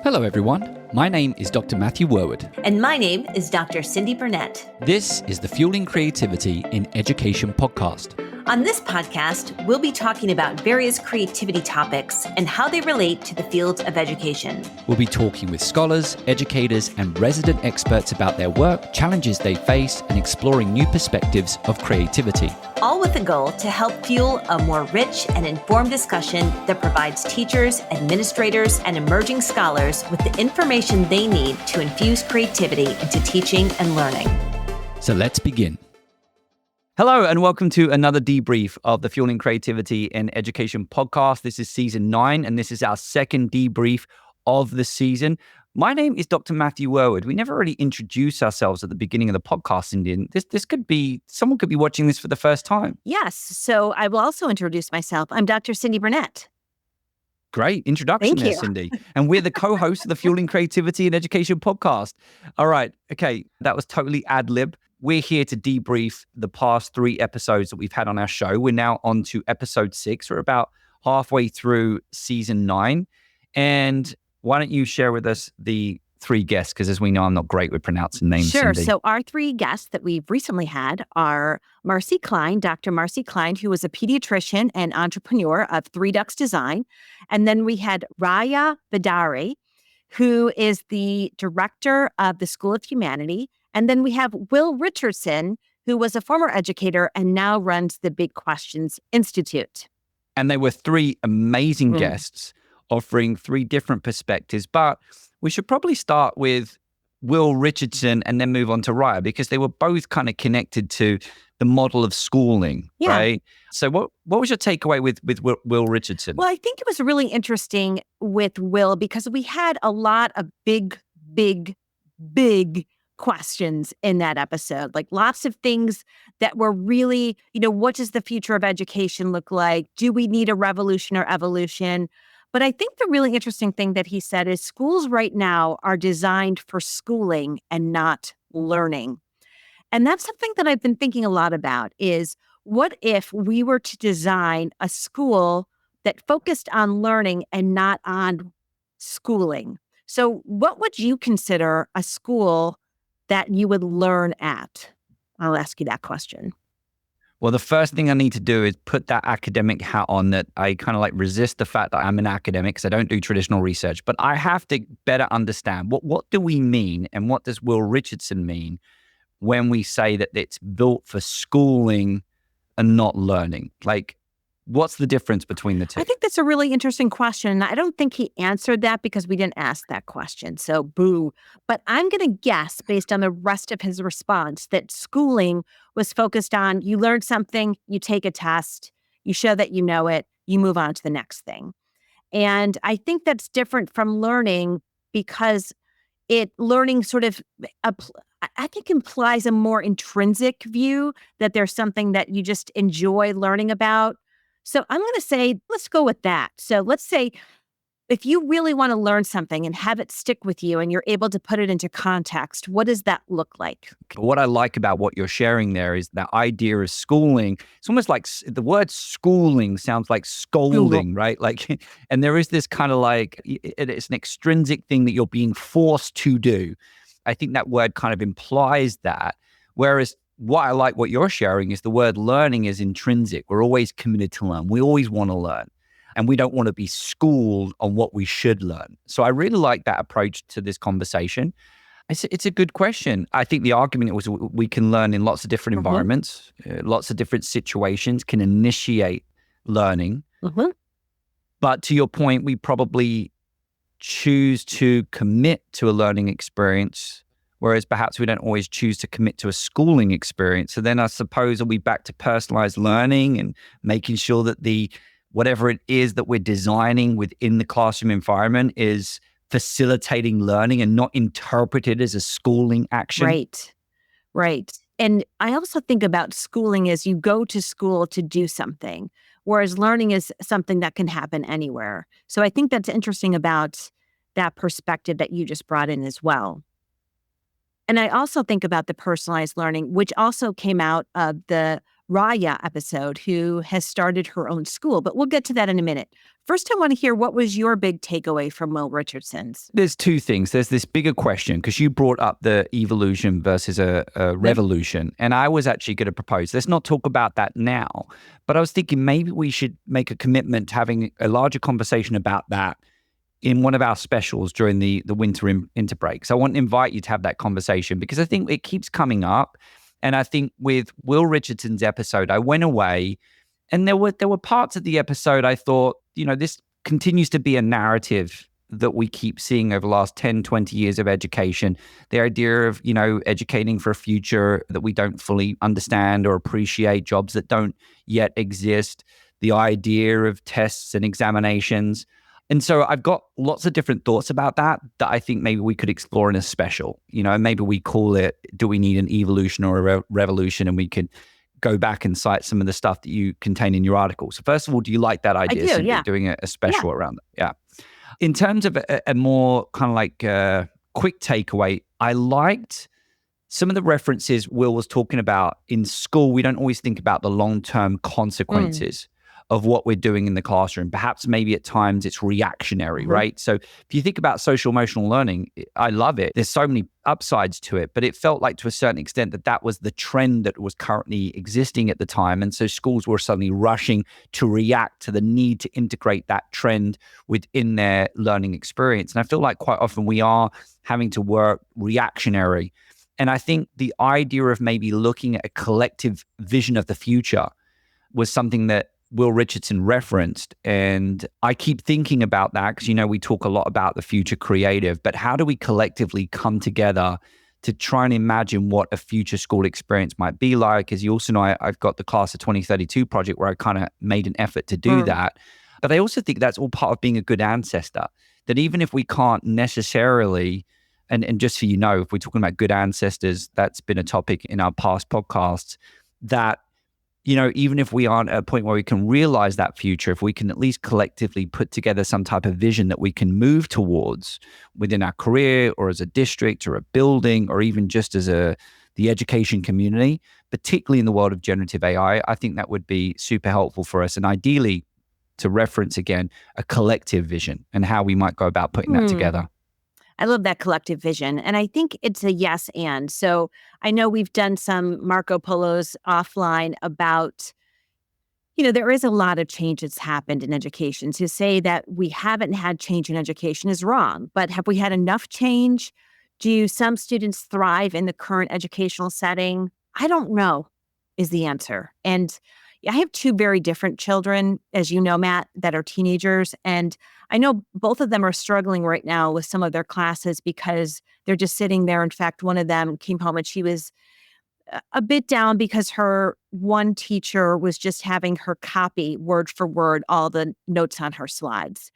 Hello everyone, my name is Dr. Matthew Worwood. And my name is Dr. Cyndi Burnett. This is the Fueling Creativity in Education podcast. On this podcast, we'll be talking about various creativity topics and how they relate to the field of education. We'll be talking with scholars, educators, and resident experts about their work, challenges they face, and exploring new perspectives of creativity. All with the goal to help fuel a more rich and informed discussion that provides teachers, administrators, and emerging scholars with the information they need to infuse creativity into teaching and learning. So let's begin. Hello, and welcome to another debrief of the Fueling Creativity in Education podcast. This is season 9, and this is our second debrief of the season. My name is Dr. Matthew Worwood. We never really introduce ourselves at the beginning of the podcast, Indian. This could be, someone could be watching this for the first time. Yes, so I will also introduce myself. I'm Dr. Cyndi Burnett. Great introduction there, Thank Cyndi. And we're the co-hosts of the Fueling Creativity in Education podcast. All right, okay, that was totally ad-lib. We're here to debrief the past 3 episodes that we've had on our show. We're now on to episode 6. We're about halfway through season 9. And why don't you share with us the 3 guests? Because as we know, I'm not great with pronouncing names. Sure. Cyndi. So our 3 guests that we've recently had are Marcy Klein, Dr. Marcy Klein, who is a pediatrician and entrepreneur of 3 Ducks Design. And then we had Raya Bidshahri, who is the director of the School of Humanity. And then we have Will Richardson, who was a former educator and now runs the Big Questions Institute. And they were 3 amazing guests offering 3 different perspectives. But we should probably start with Will Richardson and then move on to Raya, because they were both kind of connected to the model of schooling, right? So what was your takeaway with Will Richardson? Well, I think it was really interesting with Will because we had a lot of big questions in that episode, like lots of things that were really, what does the future of education look like? Do we need a revolution or evolution? But I think the really interesting thing that he said is schools right now are designed for schooling and not learning. And that's something that I've been thinking a lot about is what if we were to design a school that focused on learning and not on schooling? So what would you consider a school that you would learn at? I'll ask you that question. Well, the first thing I need to do is put that academic hat on, that I kind of like resist the fact that I'm an academic because I don't do traditional research, but I have to better understand what do we mean and what does Will Richardson mean when we say that it's built for schooling and not learning? Like, what's the difference between the 2? I think that's a really interesting question. And I don't think he answered that because we didn't ask that question. So boo. But I'm going to guess based on the rest of his response that schooling was focused on you learn something, you take a test, you show that you know it, you move on to the next thing. And I think that's different from learning because learning sort of, I think implies a more intrinsic view that there's something that you just enjoy learning about. So I'm going to say, let's go with that. So let's say if you really want to learn something and have it stick with you and you're able to put it into context, what does that look like? What I like about what you're sharing there is that idea of schooling. It's almost like the word schooling sounds like scolding, right? Like, and there is this kind of like, it's an extrinsic thing that you're being forced to do. I think that word kind of implies that. Whereas what I like what you're sharing is the word learning is intrinsic. We're always committed to learn. We always want to learn. And we don't want to be schooled on what we should learn. So I really like that approach to this conversation. It's a good question. I think the argument was we can learn in lots of different environments, lots of different situations can initiate learning. But to your point, we probably choose to commit to a learning experience, whereas perhaps we don't always choose to commit to a schooling experience. So then I suppose we'll be back to personalized learning and making sure that whatever it is that we're designing within the classroom environment is facilitating learning and not interpreted as a schooling action. Right. And I also think about schooling as you go to school to do something, whereas learning is something that can happen anywhere. So I think that's interesting about that perspective that you just brought in as well. And I also think about the personalized learning, which also came out of the Raya episode, who has started her own school. But we'll get to that in a minute. First, I want to hear, what was your big takeaway from Will Richardson's? There's two things. There's this bigger question, because you brought up the evolution versus a revolution. And I was actually going to propose, let's not talk about that now. But I was thinking maybe we should make a commitment to having a larger conversation about that in one of our specials during the winter interbreak. So I want to invite you to have that conversation, because I think it keeps coming up. And I think with Will Richardson's episode, I went away and there were parts of the episode I thought, this continues to be a narrative that we keep seeing over the last 10, 20 years of education. The idea of, educating for a future that we don't fully understand or appreciate, jobs that don't yet exist, the idea of tests and examinations. And so I've got lots of different thoughts about that I think maybe we could explore in a special, maybe we call it, do we need an evolution or a revolution? And we could go back and cite some of the stuff that you contain in your article. So first of all, do you like that idea? I do, yeah. Doing a special around that? Yeah. In terms of a more kind of like quick takeaway, I liked some of the references Will was talking about. In school, we don't always think about the long-term consequences of what we're doing in the classroom. Perhaps maybe at times it's reactionary, right? So if you think about social emotional learning, I love it. There's so many upsides to it, but it felt like to a certain extent that was the trend that was currently existing at the time. And so schools were suddenly rushing to react to the need to integrate that trend within their learning experience. And I feel like quite often we are having to work reactionary. And I think the idea of maybe looking at a collective vision of the future was something that Will Richardson referenced. And I keep thinking about that because, we talk a lot about the future creative, but how do we collectively come together to try and imagine what a future school experience might be like? As you also know, I've got the Class of 2032 project where I kind of made an effort to do that. But I also think that's all part of being a good ancestor, that even if we can't necessarily, and just so you know, if we're talking about good ancestors, that's been a topic in our past podcasts, that even if we aren't at a point where we can realize that future, if we can at least collectively put together some type of vision that we can move towards within our career or as a district or a building or even just as the education community, particularly in the world of generative AI, I think that would be super helpful for us. And ideally, to reference again, a collective vision and how we might go about putting that together. I love that collective vision. And I think it's a yes and. So I know we've done some Marco Polos offline about, there is a lot of change that's happened in education. To say that we haven't had change in education is wrong. But have we had enough change? Do some students thrive in the current educational setting? I don't know is the answer. And I have two very different children, as you know, Matt, that are teenagers. And I know both of them are struggling right now with some of their classes because they're just sitting there. In fact, one of them came home and she was a bit down because her one teacher was just having her copy word for word all the notes on her slides.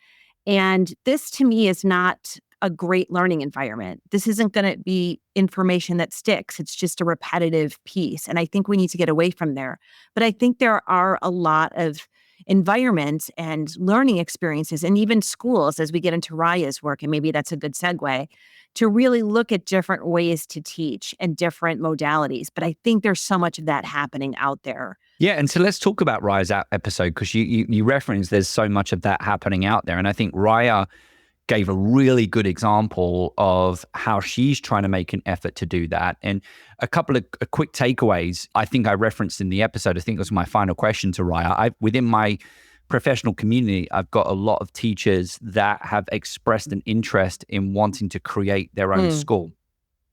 And this to me is not a great learning environment. This isn't going to be information that sticks. It's just a repetitive piece. And I think we need to get away from there. But I think there are a lot of environments and learning experiences and even schools, as we get into Raya's work, and maybe that's a good segue, to really look at different ways to teach and different modalities. But I think there's so much of that happening out there. Yeah, and so let's talk about Raya's episode, because you referenced there's so much of that happening out there. And I think Raya gave a really good example of how she's trying to make an effort to do that. And a couple of quick takeaways I think I referenced in the episode. I think it was my final question to Raya. Within my professional community, I've got a lot of teachers that have expressed an interest in wanting to create their own school.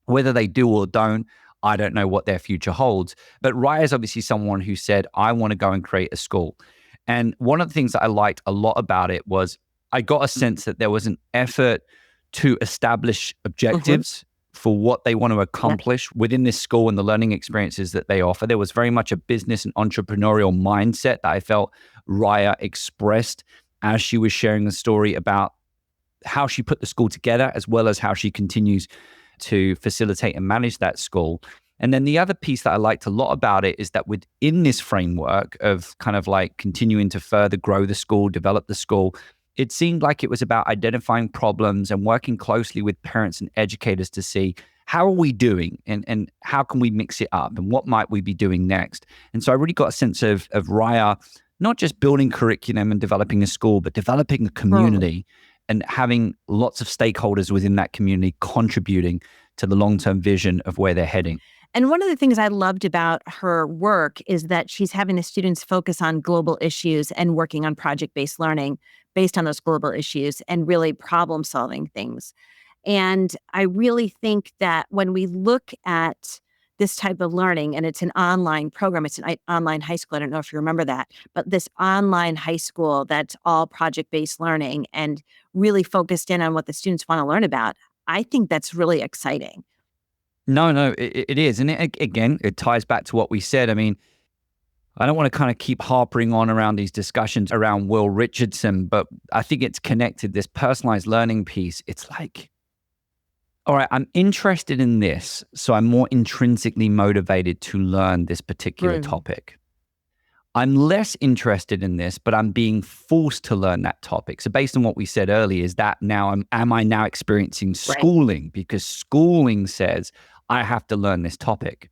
Whether they do or don't, I don't know what their future holds. But Raya is obviously someone who said, I want to go and create a school. And one of the things that I liked a lot about it was I got a sense that there was an effort to establish objectives for what they want to accomplish within this school and the learning experiences that they offer. There was very much a business and entrepreneurial mindset that I felt Raya expressed as she was sharing the story about how she put the school together, as well as how she continues to facilitate and manage that school. And then the other piece that I liked a lot about it is that within this framework of kind of like continuing to further grow the school, develop the school, it seemed like it was about identifying problems and working closely with parents and educators to see how are we doing and how can we mix it up and what might we be doing next. And so I really got a sense of Raya not just building curriculum and developing a school, but developing a community and having lots of stakeholders within that community contributing to the long-term vision of where they're heading. And one of the things I loved about her work is that she's having the students focus on global issues and working on project-based learning based on those global issues and really problem-solving things. And I really think that when we look at this type of learning, and it's an online program, it's an online high school, I don't know if you remember that, but this online high school that's all project-based learning and really focused in on what the students want to learn about, I think that's really exciting. No, it is. And again, it ties back to what we said. I mean, I don't want to kind of keep harping on around these discussions around Will Richardson, but I think it's connected, this personalized learning piece. It's like, all right, I'm interested in this, so I'm more intrinsically motivated to learn this particular topic. I'm less interested in this, but I'm being forced to learn that topic. So based on what we said earlier, is that now, am I now experiencing schooling? Because schooling says I have to learn this topic.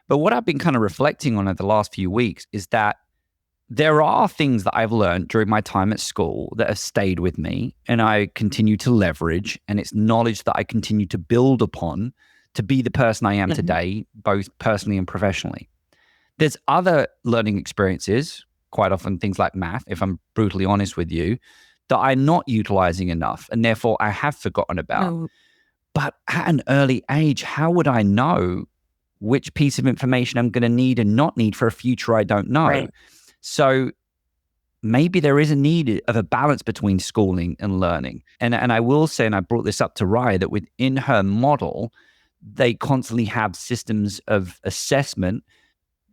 But what I've been kind of reflecting on over the last few weeks is that there are things that I've learned during my time at school that have stayed with me and I continue to leverage, and it's knowledge that I continue to build upon to be the person I am today, both personally and professionally. There's other learning experiences, quite often things like math, if I'm brutally honest with you, that I'm not utilizing enough and therefore I have forgotten about. But at an early age, how would I know which piece of information I'm going to need and not need for a future I don't know? So maybe there is a need of a balance between schooling and learning. And I will say, and I brought this up to Raya, that within her model, they constantly have systems of assessment,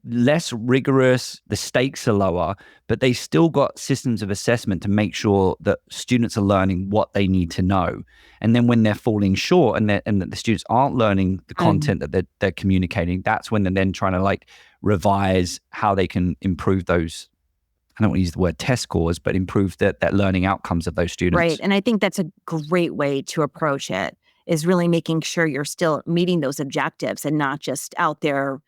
less rigorous, the stakes are lower, but they still got systems of assessment to make sure that students are learning what they need to know. And then when they're falling short and that the students aren't learning the content that they're communicating, that's when they're then trying to like revise how they can improve those, I don't want to use the word test scores, but improve that learning outcomes of those students. Right. And I think that's a great way to approach it, is really making sure you're still meeting those objectives and not just out there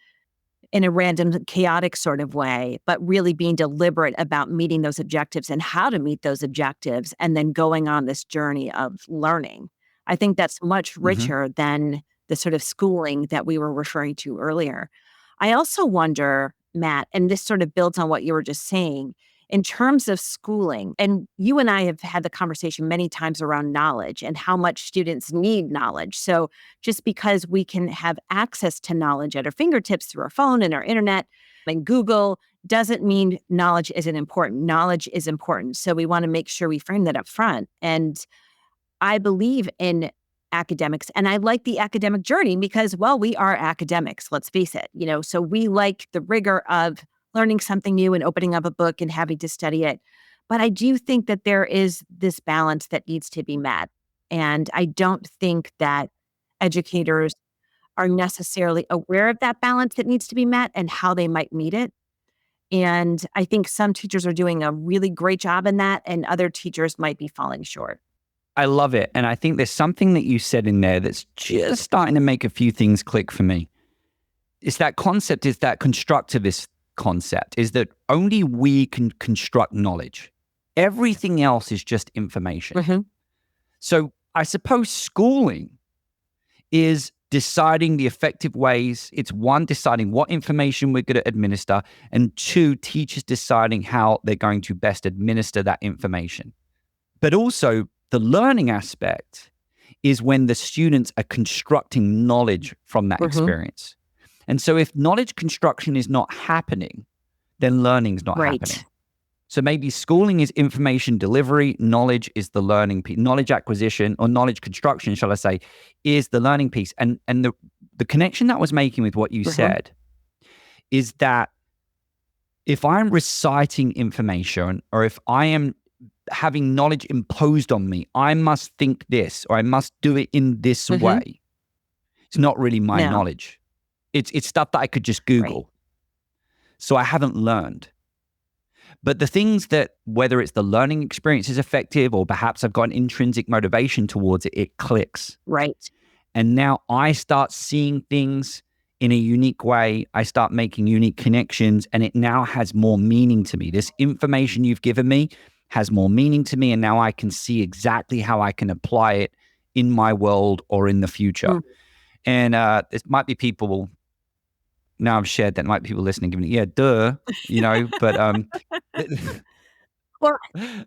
in a random, chaotic sort of way, but really being deliberate about meeting those objectives and how to meet those objectives, and then going on this journey of learning. I think that's much richer than the sort of schooling that we were referring to earlier. I also wonder, Matt, and this sort of builds on what you were just saying, in terms of schooling, and you and I have had the conversation many times around knowledge and how much students need knowledge. So just because we can have access to knowledge at our fingertips through our phone and our internet and Google doesn't mean knowledge isn't important. Knowledge is important. So we want to make sure we frame that up front. And I believe in academics, and I like the academic journey because, well, we are academics, let's face it, so we like the rigor of learning something new and opening up a book and having to study it. But I do think that there is this balance that needs to be met. And I don't think that educators are necessarily aware of that balance that needs to be met and how they might meet it. And I think some teachers are doing a really great job in that, and other teachers might be falling short. I love it. And I think there's something that you said in there that's just starting to make a few things click for me. It's that concept, is that constructivist concept, is that only we can construct knowledge. Everything else is just information. So I suppose schooling is deciding the effective ways. It's one, deciding what information we're going to administer, and two, teachers deciding how they're going to best administer that information. But also the learning aspect is when the students are constructing knowledge from that experience. And so if knowledge construction is not happening, then learning is not happening. So maybe schooling is information delivery, knowledge is the learning piece, knowledge acquisition or knowledge construction, shall I say, is the learning piece. And the connection that I was making with what you said is that if I'm reciting information, or if I am having knowledge imposed on me, I must think this, or I must do it in this way. It's not really my knowledge. It's stuff that I could just Google. So I haven't learned. But the things that, whether it's the learning experience is effective, or perhaps I've got an intrinsic motivation towards it, it clicks. Right. And now I start seeing things in a unique way. I start making unique connections, and it now has more meaning to me. This information you've given me has more meaning to me, and now I can see exactly how I can apply it in my world or in the future. Mm. And there might be people, now I've shared that, might be people listening giving, yeah, duh, but Well,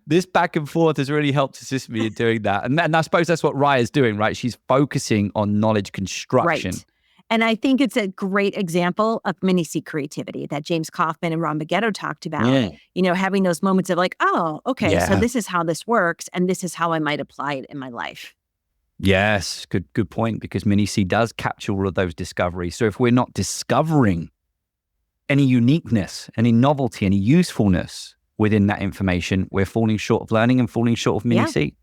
this back and forth has really helped assist me in doing that. And I suppose that's what Raya's doing, right? She's focusing on knowledge construction. right. And I think it's a great example of mini C creativity that James Kaufman and Ron Bagetto talked about. Yeah. Having those moments of like, oh, okay, so Yeah. this is how this works, and this is how I might apply it in my life. Yes, good point, because Mini C does capture all of those discoveries. So if we're not discovering any uniqueness, any novelty, any usefulness within that information, we're falling short of learning and falling short of Mini C.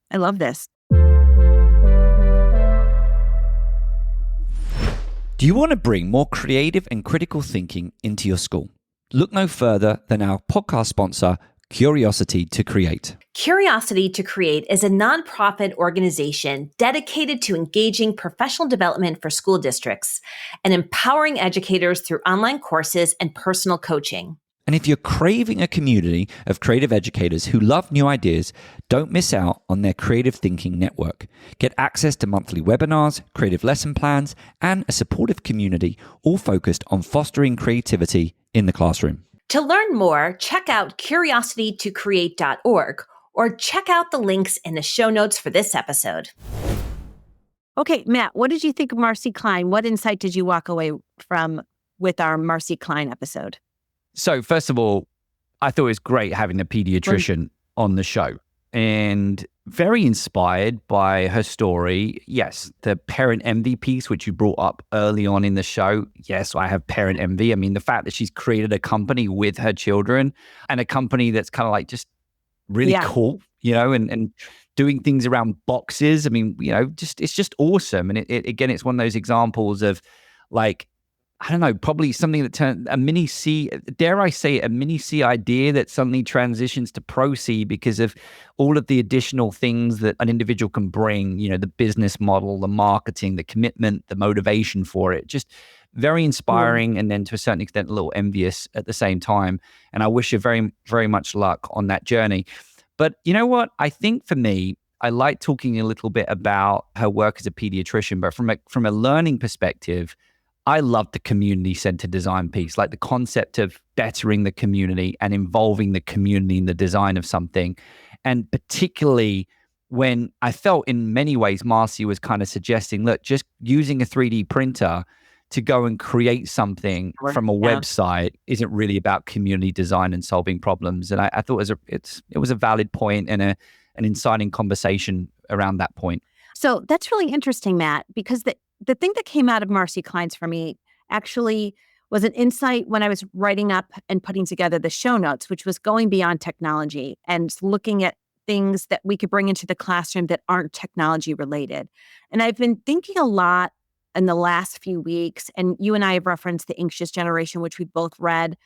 I love this. Do you want to bring more creative and critical thinking into your school? Look no further than our podcast sponsor, Curiosity to Create. Curiosity to Create is a nonprofit organization dedicated to engaging professional development for school districts and empowering educators through online courses and personal coaching. And if you're craving a community of creative educators who love new ideas, don't miss out on their Creative Thinking Network. Get access to monthly webinars, creative lesson plans, and a supportive community, all focused on fostering creativity in the classroom. To learn more, check out curiositytocreate.org or check out the links in the show notes for this episode. Okay, Matt, what did you think of Marcy Klein? What insight did you walk away from with our Marcy Klein episode? So first of all, I thought it was great having a pediatrician on the show, and very inspired by her story. Yes, the parent envy piece, which you brought up early on in the show. Yes, I have parent envy. I mean, the fact that she's created a company with her children, and a company that's kind of like just really cool, and doing things around boxes. I mean, it's just awesome. And it again, it's one of those examples of like, I don't know, probably something that turned a mini C, dare I say, a mini C idea that suddenly transitions to pro C because of all of the additional things that an individual can bring, the business model, the marketing, the commitment, the motivation for it. Just very inspiring. And then to a certain extent, a little envious at the same time. And I wish her very, very much luck on that journey. But you know what? I think for me, I like talking a little bit about her work as a pediatrician, but from a learning perspective, I love the community-centered design piece, like the concept of bettering the community and involving the community in the design of something. And particularly when I felt in many ways, Marcy was kind of suggesting, look, just using a 3D printer to go and create something from a website isn't really about community design and solving problems. And I thought it was a valid point and an inciting conversation around that point. So that's really interesting, Matt, because the thing that came out of Marcy Klein's for me actually was an insight when I was writing up and putting together the show notes, which was going beyond technology and looking at things that we could bring into the classroom that aren't technology related. And I've been thinking a lot in the last few weeks, and you and I have referenced The Anxious Generation, which we both read,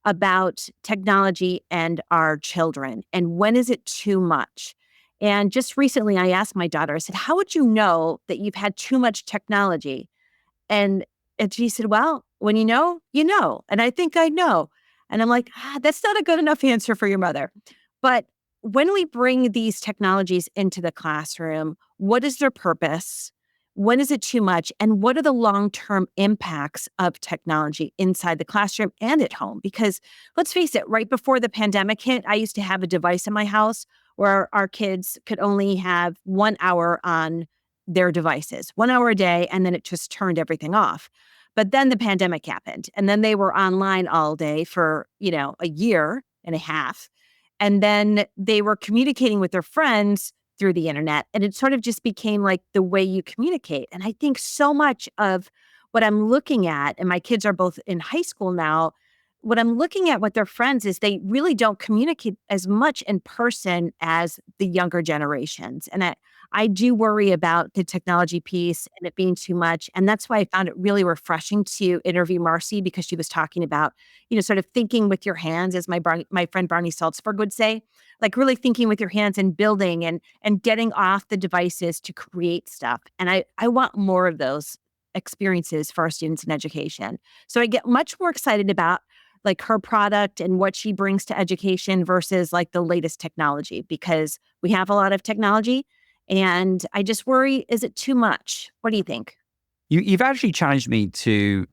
about technology and our children. And when is it too much? And just recently, I asked my daughter, I said, how would you know that you've had too much technology? And she said, well, when you know, you know. And I think I know. And I'm like, that's not a good enough answer for your mother. But when we bring these technologies into the classroom, what is their purpose? When is it too much? And what are the long-term impacts of technology inside the classroom and at home? Because let's face it, right before the pandemic hit, I used to have a device in my house where our kids could only have 1 hour on their devices, 1 hour a day, and then it just turned everything off. But then the pandemic happened, and then they were online all day for, a year and a half. And then they were communicating with their friends through the internet, and it sort of just became like the way you communicate. And I think so much of what I'm looking at, and my kids are both in high school now, what I'm looking at with their friends is they really don't communicate as much in person as the younger generations. And I do worry about the technology piece and it being too much. And that's why I found it really refreshing to interview Marcy, because she was talking about, sort of thinking with your hands, as my friend Barney Salzberg would say, like really thinking with your hands and building and getting off the devices to create stuff. And I want more of those experiences for our students in education. So I get much more excited about like her product and what she brings to education versus like the latest technology, because we have a lot of technology and I just worry, is it too much? What do you think? You've actually challenged me to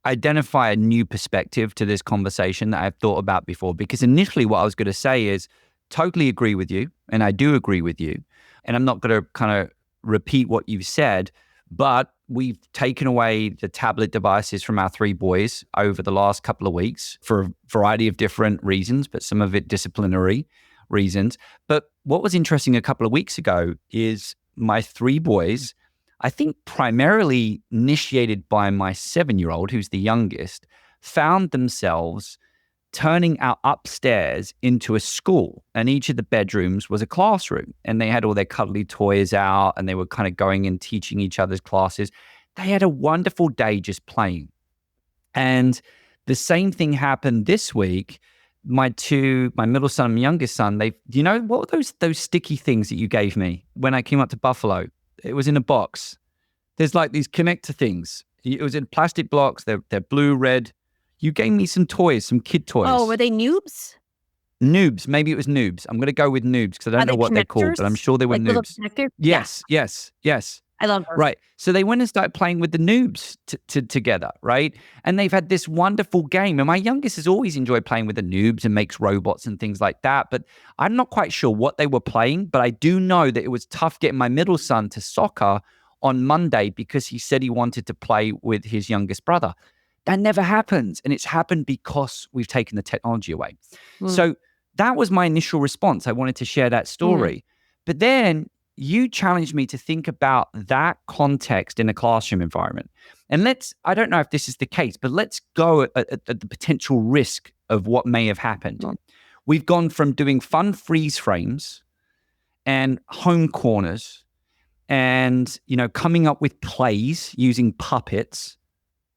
identify a new perspective to this conversation that I've thought about before, because initially what I was going to say is totally agree with you, and I do agree with you, and I'm not going to kind of repeat what you've said, but we've taken away the tablet devices from our 3 boys over the last couple of weeks for a variety of different reasons, but some of it disciplinary reasons. But what was interesting a couple of weeks ago is my 3 boys, I think primarily initiated by my 7-year-old, who's the youngest, found themselves turning our upstairs into a school, and each of the bedrooms was a classroom, and they had all their cuddly toys out, and they were kind of going and teaching each other's classes. They had a wonderful day just playing. And the same thing happened this week. My middle son and youngest son, you know, what were those sticky things that you gave me when I came up to Buffalo? It was in a box. There's like these connector things. It was in plastic blocks. They're blue, red. You gave me some toys, some kid toys. Oh, were they noobs? Noobs. Maybe it was noobs. I'm going to go with noobs because I don't know what they're called, but I'm sure they were like noobs. Yes. I love those. Right. So they went and started playing with the noobs together, right? And they've had this wonderful game. And my youngest has always enjoyed playing with the noobs and makes robots and things like that. But I'm not quite sure what they were playing, but I do know that it was tough getting my middle son to soccer on Monday because he said he wanted to play with his youngest brother. That never happens. And it's happened because we've taken the technology away. So that was my initial response. I wanted to share that story. But then you challenged me to think about that context in a classroom environment. And I don't know if this is the case, but let's go at the potential risk of what may have happened. We've gone from doing fun freeze frames and home corners and, you know, coming up with plays using puppets.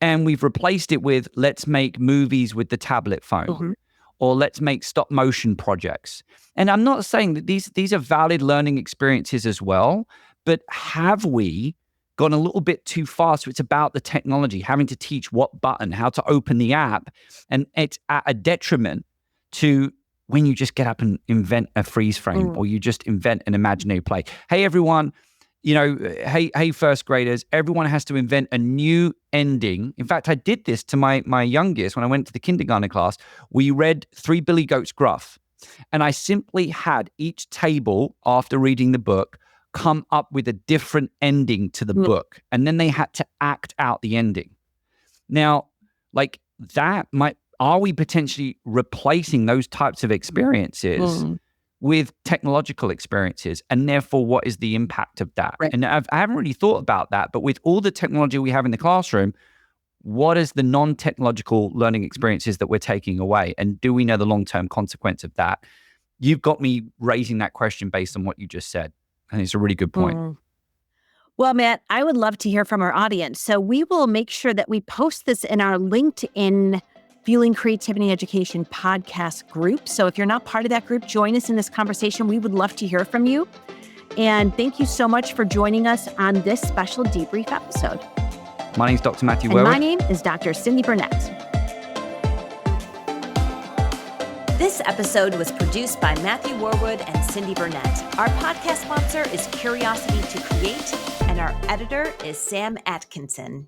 And we've replaced it with let's make movies with the tablet phone, or let's make stop motion projects. And I'm not saying that these are valid learning experiences as well, but have we gone a little bit too far? So it's about the technology, having to teach what button, how to open the app. And it's at a detriment to when you just get up and invent a freeze frame or you just invent an imaginary play. Hey, everyone. You know, hey, first graders, everyone has to invent a new ending. In fact, I did this to my youngest when I went to the kindergarten class. We read 3 Billy Goats Gruff, and I simply had each table after reading the book come up with a different ending to the book, and then they had to act out the ending. Now, like are we potentially replacing those types of experiences with technological experiences, and therefore what is the impact of that? Right. And I haven't really thought about that, but with all the technology we have in the classroom, what is the non-technological learning experiences that we're taking away? And do we know the long-term consequence of that? You've got me raising that question based on what you just said. And it's a really good point. Well, Matt, I would love to hear from our audience. So we will make sure that we post this in our LinkedIn Fueling Creativity Education podcast group. So if you're not part of that group, join us in this conversation. We would love to hear from you. And thank you so much for joining us on this special debrief episode. My name is Dr. Matthew Worwood. And my name is Dr. Cyndi Burnett. This episode was produced by Matthew Worwood and Cyndi Burnett. Our podcast sponsor is Curiosity to Create, and our editor is Sam Atkinson.